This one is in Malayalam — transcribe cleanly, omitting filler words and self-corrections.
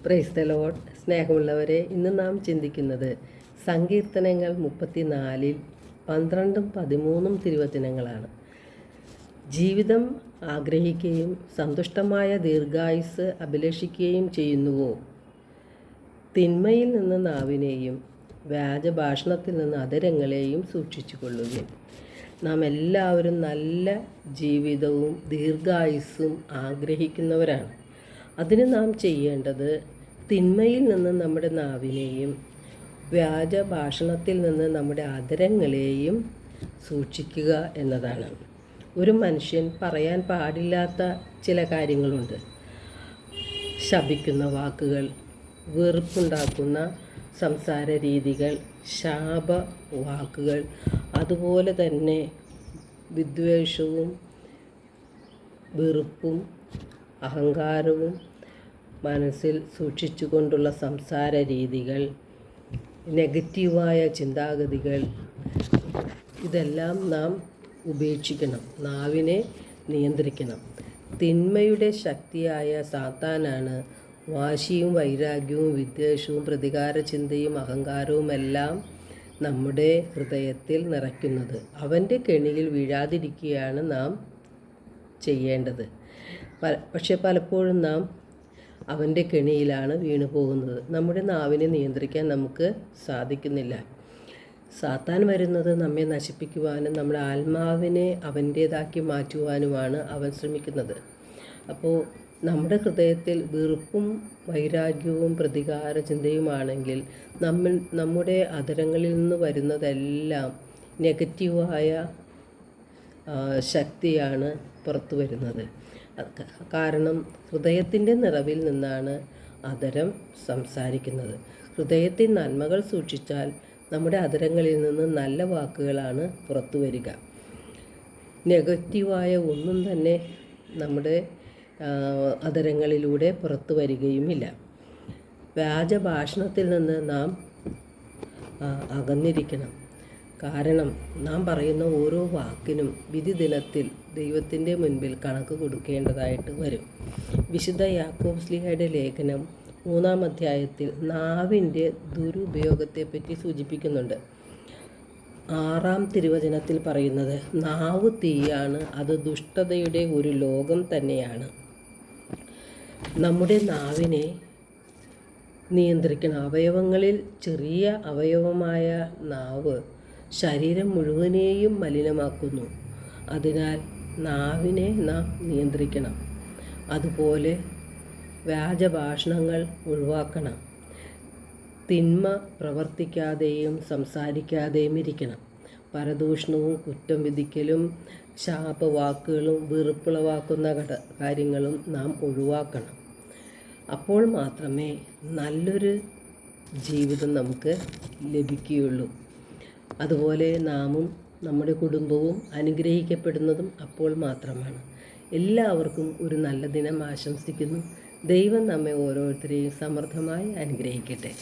Praise the Lord. സ്നേഹമുള്ളവരെ, ഇന്ന് നാം ചിന്തിക്കുന്നത് സങ്കീർത്തനങ്ങൾ 34-ൽ 12-13 തിരുവചനങ്ങളാണ്. ജീവിതം ആഗ്രഹിക്കുകയും സന്തുഷ്ടമായ ദീർഘായുസ് അഭിലഷിക്കുകയും ചെയ്യുന്നുവോ? തിന്മയിൽ നിന്ന് നാവിനെയും വ്യാജഭാഷണത്തിൽ നിന്ന് അധരങ്ങളെയും സൂക്ഷിച്ചു കൊള്ളുകയും. നാം എല്ലാവരും നല്ല ജീവിതവും ദീർഘായുസ്സും ആഗ്രഹിക്കുന്നവരാണ്. അതിന് നാം ചെയ്യേണ്ടത് തിന്മയിൽ നിന്ന് നമ്മുടെ നാവിനെയും വ്യാജഭാഷണത്തിൽ നിന്ന് നമ്മുടെ അധരങ്ങളെയും സൂക്ഷിക്കുക എന്നതാണ്. ഒരു മനുഷ്യൻ പറയാൻ പാടില്ലാത്ത ചില കാര്യങ്ങളുണ്ട്. ശപിക്കുന്ന വാക്കുകൾ, വെറുപ്പുണ്ടാക്കുന്ന സംസാര രീതികൾ, ശാപവാക്കുകൾ, അതുപോലെ തന്നെ വിദ്വേഷവും വെറുപ്പും അഹങ്കാരവും മനസ്സിൽ സൂക്ഷിച്ചുകൊണ്ടുള്ള സംസാര രീതികൾ, നെഗറ്റീവായ ചിന്താഗതികൾ, ഇതെല്ലാം നാം ഉപേക്ഷിക്കണം. നാവിനെ നിയന്ത്രിക്കണം. തിന്മയുടെ ശക്തിയായ സാത്താനാണ് വാശിയും വൈരാഗ്യവും വിദ്വേഷവും പ്രതികാര ചിന്തയും അഹങ്കാരവുമെല്ലാം നമ്മുടെ ഹൃദയത്തിൽ നിറയ്ക്കുന്നത്. അവൻ്റെ കെണിയിൽ വീഴാതിരിക്കുകയാണ് നാം ചെയ്യേണ്ടത്. പക്ഷെ പലപ്പോഴും നാം അവൻ്റെ കെണിയിലാണ് വീണു പോകുന്നത്. നമ്മുടെ നാവിനെ നിയന്ത്രിക്കാൻ നമുക്ക് സാധിക്കുന്നില്ല. സാത്താൻ വരുന്നത് നമ്മെ നശിപ്പിക്കുവാനും നമ്മുടെ ആത്മാവിനെ അവൻ്റേതാക്കി മാറ്റുവാനുമാണ് അവൻ ശ്രമിക്കുന്നത്. അപ്പോൾ നമ്മുടെ ഹൃദയത്തിൽ വെറുപ്പും വൈരാഗ്യവും പ്രതികാര ചിന്തയുമാണെങ്കിൽ നമ്മുടെ അധരങ്ങളിൽ നിന്ന് വരുന്നതെല്ലാം നെഗറ്റീവായ ശക്തിയാണ് പുറത്തു വരുന്നത്. കാരണം ഹൃദയത്തിൻ്റെ നിറവിൽ നിന്നാണ് അധരം സംസാരിക്കുന്നത്. ഹൃദയത്തിൽ നന്മകൾ സൂക്ഷിച്ചാൽ നമ്മുടെ അധരങ്ങളിൽ നിന്ന് നല്ല വാക്കുകളാണ് പുറത്തു വരിക. നെഗറ്റീവായ ഒന്നും തന്നെ നമ്മുടെ അധരങ്ങളിലൂടെ പുറത്തു വരികയുമില്ല. വ്യാജഭാഷണത്തിൽ നിന്ന് നാം അകന്നിരിക്കണം. കാരണം നാം പറയുന്ന ഓരോ വാക്കിനും വിധി ദിനത്തിൽ ദൈവത്തിൻ്റെ മുൻപിൽ കണക്ക് കൊടുക്കേണ്ടതായിട്ട് വരും. വിശുദ്ധ യാക്കോബ് ശ്ലീഹയുടെ ലേഖനം 3-ാം അധ്യായത്തിൽ നാവിൻ്റെ ദുരുപയോഗത്തെപ്പറ്റി സൂചിപ്പിക്കുന്നുണ്ട്. 6-ാം തിരുവചനത്തിൽ പറയുന്നത്, നാവ് തീയാണ്, അത് ദുഷ്ടതയുടെ ഒരു ലോകം തന്നെയാണ്. നമ്മുടെ നാവിനെ നിയന്ത്രിക്കണം. അവയവങ്ങളിൽ ചെറിയ അവയവമായ നാവ് ശരീരം മുഴുവനെയും മലിനമാക്കുന്നു. അതിനാൽ നാവിനെ നാം നിയന്ത്രിക്കണം. അതുപോലെ വ്യാജഭാഷണങ്ങൾ ഒഴിവാക്കണം. തിന്മ പ്രവർത്തിക്കാതെയും സംസാരിക്കാതെയും ഇരിക്കണം. പരദൂഷണവും കുറ്റം വിധിക്കലും ശാപവാക്കുകളും വെറുപ്പുളവാക്കുന്ന കാര്യങ്ങളും നാം ഒഴിവാക്കണം. അപ്പോൾ മാത്രമേ നല്ലൊരു ജീവിതം നമുക്ക് ലഭിക്കുകയുള്ളൂ. അതുപോലെ നാമും നമ്മുടെ കുടുംബവും അനുഗ്രഹിക്കപ്പെടുന്നതും അപ്പോൾ മാത്രമാണ്. എല്ലാവർക്കും ഒരു നല്ല ദിനം ആശംസിക്കുന്നു. ദൈവം നമ്മെ ഓരോരുത്തരെയും സമൃദ്ധമായി അനുഗ്രഹിക്കട്ടെ.